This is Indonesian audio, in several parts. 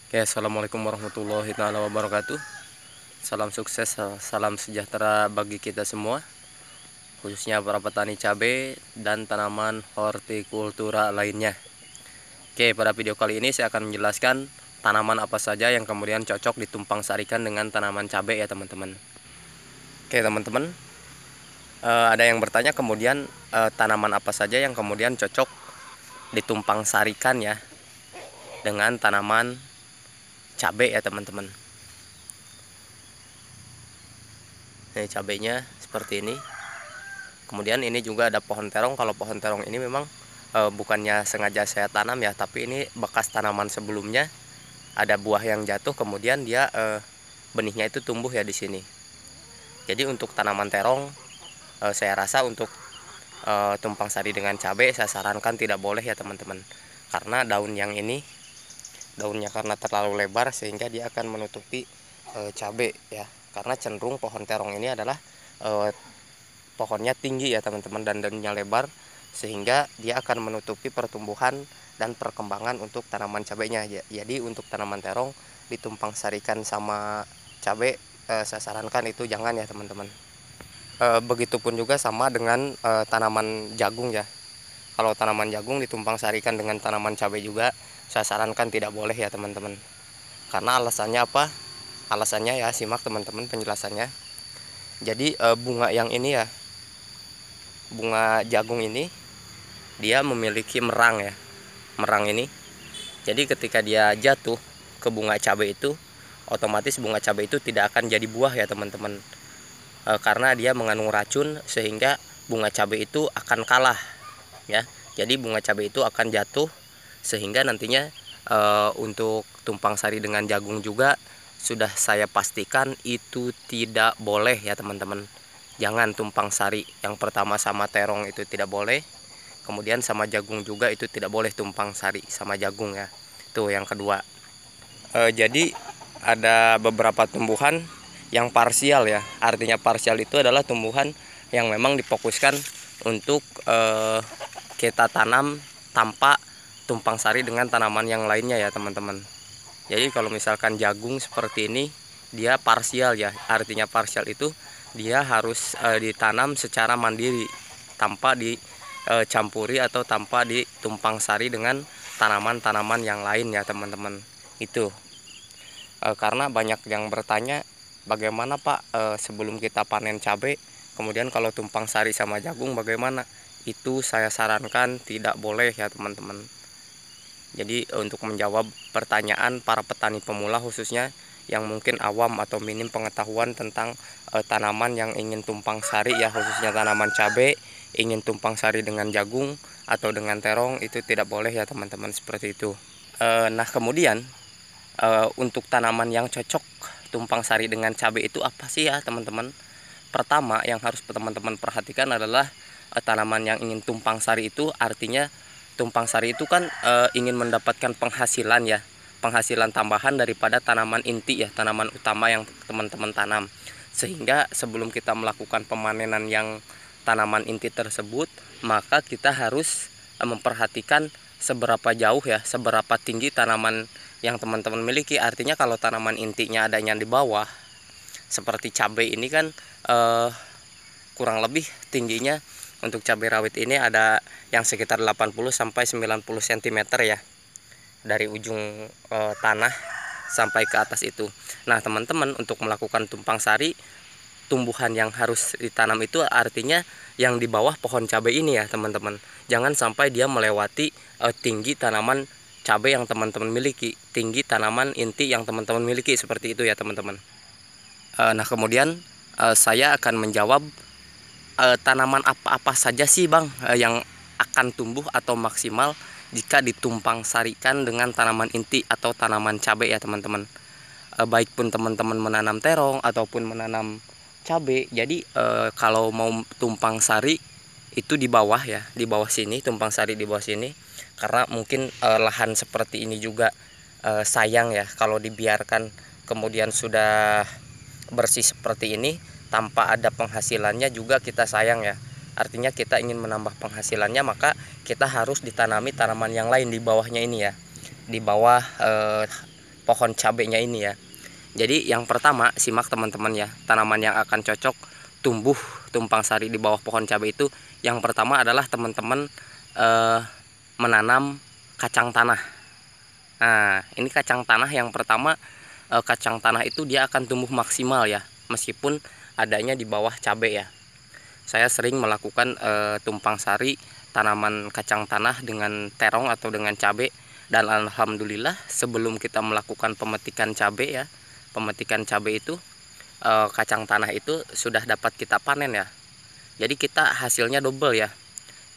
Oke, assalamualaikum warahmatullahi taala wabarakatuh. Salam sukses, salam sejahtera bagi kita semua, khususnya para petani cabai dan tanaman hortikultura lainnya. Oke, pada video kali ini saya akan menjelaskan tanaman apa saja yang kemudian cocok ditumpang sarikan dengan tanaman cabai ya teman-teman. Oke teman-teman, ada yang bertanya kemudian tanaman apa saja yang kemudian cocok ditumpang sarikan ya dengan tanaman cabai ya teman-teman. Ini cabainya seperti ini. Kemudian ini juga ada pohon terong. Kalau pohon terong ini memang bukannya sengaja saya tanam ya, tapi ini bekas tanaman sebelumnya. Ada buah yang jatuh, kemudian dia benihnya itu tumbuh ya di sini. Jadi untuk tanaman terong, saya rasa untuk tumpang sari dengan cabai saya sarankan tidak boleh ya teman-teman. Karena daun yang ini, daunnya karena terlalu lebar sehingga dia akan menutupi cabai ya. Karena cenderung pohon terong ini adalah pohonnya tinggi ya teman-teman, dan daunnya lebar sehingga dia akan menutupi pertumbuhan dan perkembangan untuk tanaman cabainya. Jadi untuk tanaman terong ditumpang sarikan sama cabai, saya sarankan itu jangan ya teman-teman. Begitupun juga sama dengan tanaman jagung ya. Kalau tanaman jagung ditumpang sarikan dengan tanaman cabai juga saya sarankan tidak boleh ya teman-teman. Karena alasannya apa? Alasannya ya, simak teman-teman penjelasannya. Jadi bunga yang ini ya, bunga jagung ini dia memiliki merang ya. Merang ini, jadi ketika dia jatuh ke bunga cabai itu, otomatis bunga cabai itu tidak akan jadi buah ya teman-teman. Karena dia mengandung racun sehingga bunga cabai itu akan kalah ya. Jadi bunga cabai itu akan jatuh sehingga nantinya untuk tumpang sari dengan jagung juga sudah saya pastikan itu tidak boleh ya teman-teman. Jangan tumpang sari. Yang pertama sama terong itu tidak boleh. Kemudian sama jagung juga itu tidak boleh tumpang sari sama jagung ya. Tuh yang kedua. Jadi ada beberapa tumbuhan yang parsial ya. Artinya parsial itu adalah tumbuhan yang memang difokuskan untuk kita tanam tanpa tumpang sari dengan tanaman yang lainnya ya teman-teman. Jadi kalau misalkan jagung seperti ini, dia parsial ya. Artinya parsial itu dia harus ditanam secara mandiri tanpa dicampuri atau tanpa ditumpang sari dengan tanaman-tanaman yang lain ya teman-teman. Itu karena banyak yang bertanya, bagaimana Pak sebelum kita panen cabai, kemudian kalau tumpang sari sama jagung bagaimana? Itu saya sarankan tidak boleh ya teman-teman. Jadi untuk menjawab pertanyaan para petani pemula khususnya yang mungkin awam atau minim pengetahuan tentang tanaman yang ingin tumpang sari ya, khususnya tanaman cabai ingin tumpang sari dengan jagung atau dengan terong, itu tidak boleh ya teman-teman, seperti itu. Nah kemudian untuk tanaman yang cocok tumpang sari dengan cabai itu apa sih ya teman-teman? Pertama yang harus teman-teman perhatikan adalah tanaman yang ingin tumpang sari itu, artinya tumpang sari itu kan ingin mendapatkan penghasilan ya, penghasilan tambahan daripada tanaman inti ya, tanaman utama yang teman-teman tanam. Sehingga sebelum kita melakukan pemanenan yang tanaman inti tersebut, maka kita harus memperhatikan seberapa jauh ya, seberapa tinggi tanaman yang teman-teman miliki. Artinya kalau tanaman intinya adanya di bawah, seperti cabai ini kan kurang lebih tingginya untuk cabai rawit ini ada yang sekitar 80 sampai 90 cm ya, dari ujung tanah sampai ke atas itu. Nah teman-teman, untuk melakukan tumpang sari, tumbuhan yang harus ditanam itu artinya yang di bawah pohon cabai ini ya teman-teman. Jangan sampai dia melewati tinggi tanaman cabai yang teman-teman miliki, tinggi tanaman inti yang teman-teman miliki, seperti itu ya teman-teman. Nah kemudian saya akan menjawab tanaman apa-apa saja sih Bang yang akan tumbuh atau maksimal jika ditumpang sarikan dengan tanaman inti atau tanaman cabai ya teman-teman. Baik pun teman-teman menanam terong ataupun menanam cabai, jadi kalau mau tumpang sari itu di bawah ya, di bawah sini, tumpang sari di bawah sini. Karena mungkin lahan seperti ini juga sayang ya kalau dibiarkan kemudian sudah bersih seperti ini tanpa ada penghasilannya juga kita sayang ya. Artinya kita ingin menambah penghasilannya, maka kita harus ditanami tanaman yang lain di bawahnya ini ya, di bawah pohon cabenya ini ya. Jadi yang pertama, simak teman-teman ya, tanaman yang akan cocok tumbuh tumpang sari di bawah pohon cabai itu, yang pertama adalah teman-teman menanam kacang tanah. Nah, ini kacang tanah yang pertama, kacang tanah itu dia akan tumbuh maksimal ya, meskipun adanya di bawah cabai ya. Saya sering melakukan tumpang sari tanaman kacang tanah dengan terong atau dengan cabai, dan alhamdulillah sebelum kita melakukan pemetikan cabai ya, pemetikan cabai itu kacang tanah itu sudah dapat kita panen ya. Jadi kita hasilnya double ya.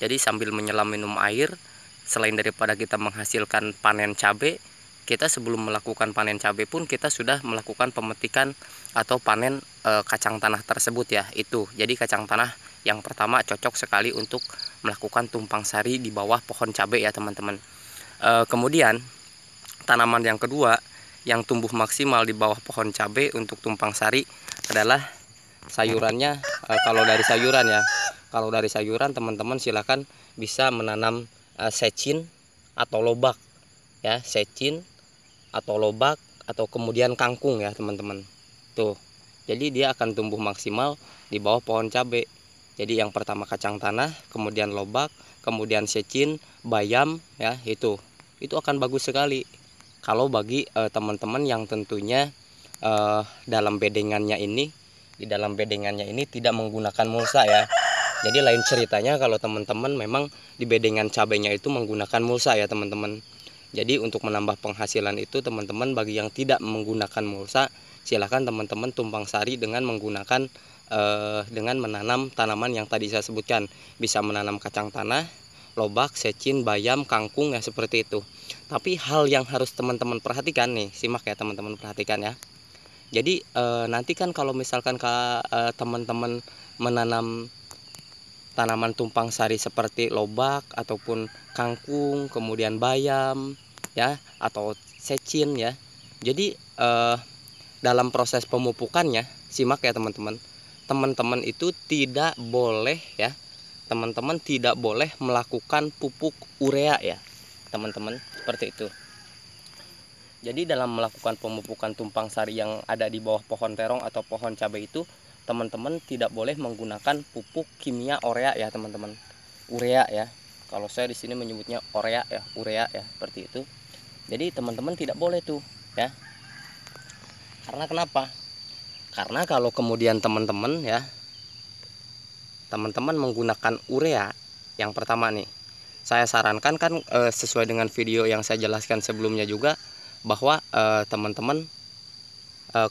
Jadi sambil menyelam minum air, selain daripada kita menghasilkan panen cabai, kita sebelum melakukan panen cabai pun kita sudah melakukan pemetikan atau panen kacang tanah tersebut ya. Itu jadi kacang tanah yang pertama cocok sekali untuk melakukan tumpang sari di bawah pohon cabai ya teman-teman. Kemudian tanaman yang kedua yang tumbuh maksimal di bawah pohon cabai untuk tumpang sari adalah sayurannya. Kalau dari sayuran ya, kalau dari sayuran teman-teman silakan bisa menanam secin atau lobak ya, secin atau lobak atau kemudian kangkung ya teman-teman. Tuh, jadi dia akan tumbuh maksimal di bawah pohon cabai. Jadi yang pertama kacang tanah, kemudian lobak, kemudian secin, bayam ya, itu akan bagus sekali kalau bagi teman-teman yang tentunya dalam bedengannya ini, di dalam bedengannya ini tidak menggunakan mulsa ya. Jadi lain ceritanya kalau teman-teman memang di bedengan cabainya itu menggunakan mulsa ya teman-teman. Jadi untuk menambah penghasilan itu teman-teman, bagi yang tidak menggunakan mulsa, silahkan teman-teman tumpang sari dengan menggunakan dengan menanam tanaman yang tadi saya sebutkan. Bisa menanam kacang tanah, lobak, secin, bayam, kangkung ya, seperti itu. Tapi hal yang harus teman-teman perhatikan nih, simak ya teman-teman, perhatikan ya. Jadi nanti kan kalau misalkan teman-teman menanam tanaman tumpang sari seperti lobak ataupun kangkung, kemudian bayam ya, atau secin ya. Jadi dalam proses pemupukannya, simak ya teman-teman. Teman-teman itu tidak boleh ya, teman-teman tidak boleh melakukan pupuk urea ya teman-teman, seperti itu. Jadi dalam melakukan pemupukan tumpang sari yang ada di bawah pohon terong atau pohon cabai itu, teman-teman tidak boleh menggunakan pupuk kimia urea ya teman-teman. Urea ya, kalau saya di sini menyebutnya urea ya, seperti itu. Jadi teman-teman tidak boleh tuh ya. Karena kenapa? Karena kalau kemudian teman-teman menggunakan urea, yang pertama nih, saya sarankan kan sesuai dengan video yang saya jelaskan sebelumnya juga, bahwa teman-teman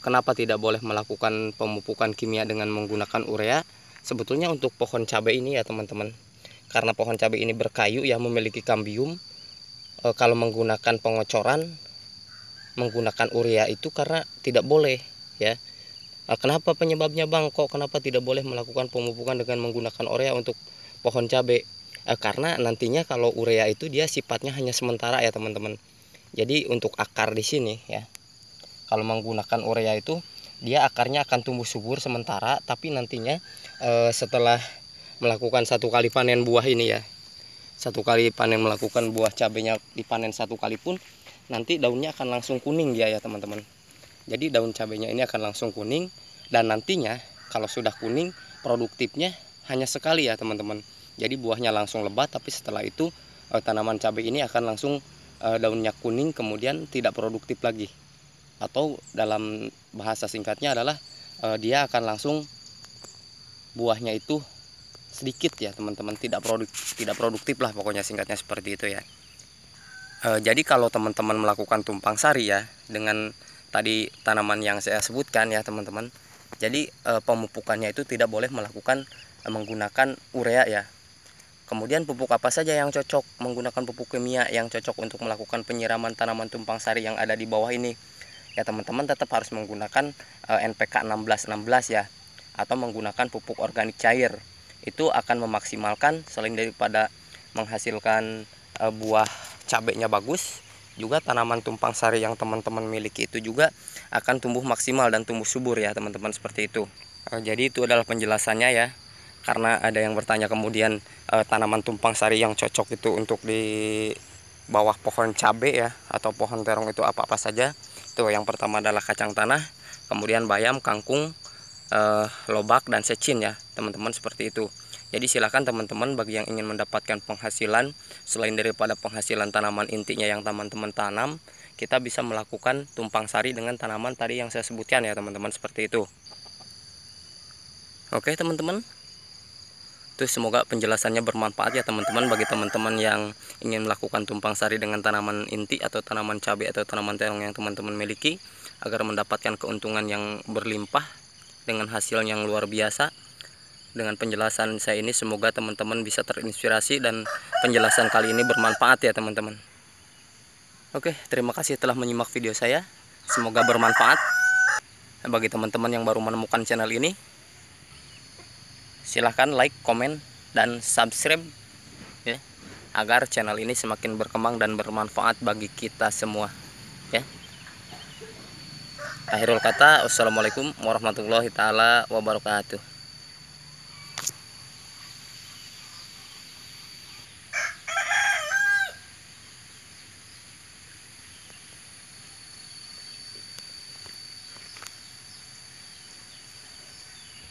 kenapa tidak boleh melakukan pemupukan kimia dengan menggunakan urea. Sebetulnya untuk pohon cabai ini ya teman-teman, karena pohon cabai ini berkayu ya, memiliki kambium, kalau menggunakan pengocoran menggunakan urea itu karena tidak boleh ya. Kenapa penyebabnya bang? Kok kenapa tidak boleh melakukan pemupukan dengan menggunakan urea untuk pohon cabai? Karena nantinya kalau urea itu dia sifatnya hanya sementara ya teman-teman. Jadi untuk akar di sini ya, kalau menggunakan urea itu dia akarnya akan tumbuh subur sementara, tapi nantinya setelah melakukan satu kali panen buah ini ya, satu kali panen melakukan buah cabainya dipanen satu kali pun, nanti daunnya akan langsung kuning dia ya teman-teman. Jadi daun cabainya ini akan langsung kuning, dan nantinya kalau sudah kuning produktifnya hanya sekali ya teman-teman. Jadi buahnya langsung lebat, tapi setelah itu tanaman cabai ini akan langsung daunnya kuning, kemudian tidak produktif lagi. Atau dalam bahasa singkatnya adalah dia akan langsung buahnya itu sedikit ya teman-teman, tidak produktif lah pokoknya, singkatnya seperti itu ya. Jadi kalau teman-teman melakukan tumpang sari ya dengan tadi tanaman yang saya sebutkan ya teman-teman, jadi pemupukannya itu tidak boleh melakukan menggunakan urea ya. Kemudian pupuk apa saja yang cocok? Menggunakan pupuk kimia yang cocok untuk melakukan penyiraman tanaman tumpang sari yang ada di bawah ini ya teman-teman, tetap harus menggunakan NPK 1616 ya, atau menggunakan pupuk organik cair. Itu akan memaksimalkan, selain daripada menghasilkan buah cabainya bagus, juga tanaman tumpang sari yang teman-teman miliki itu juga akan tumbuh maksimal dan tumbuh subur ya teman-teman, seperti itu. Jadi itu adalah penjelasannya ya. Karena ada yang bertanya kemudian tanaman tumpang sari yang cocok itu untuk di bawah pohon cabai ya atau pohon terong itu apa-apa saja. Tuh, yang pertama adalah kacang tanah, kemudian bayam, kangkung, lobak, dan secin ya teman-teman, seperti itu. Jadi silakan teman-teman bagi yang ingin mendapatkan penghasilan selain daripada penghasilan tanaman intinya yang teman-teman tanam, kita bisa melakukan tumpang sari dengan tanaman tadi yang saya sebutkan ya teman-teman, seperti itu. Oke teman-teman, tuh semoga penjelasannya bermanfaat ya teman-teman, bagi teman-teman yang ingin melakukan tumpang sari dengan tanaman inti atau tanaman cabai atau tanaman terong yang teman-teman miliki, agar mendapatkan keuntungan yang berlimpah dengan hasil yang luar biasa. Dengan penjelasan saya ini semoga teman-teman bisa terinspirasi dan penjelasan kali ini bermanfaat ya teman-teman. Oke, terima kasih telah menyimak video saya, semoga bermanfaat. Bagi teman-teman yang baru menemukan channel ini, silahkan like, komen, dan subscribe ya, agar channel ini semakin berkembang dan bermanfaat bagi kita semua ya. Akhirul kata, wassalamualaikum warahmatullahi taala wabarakatuh.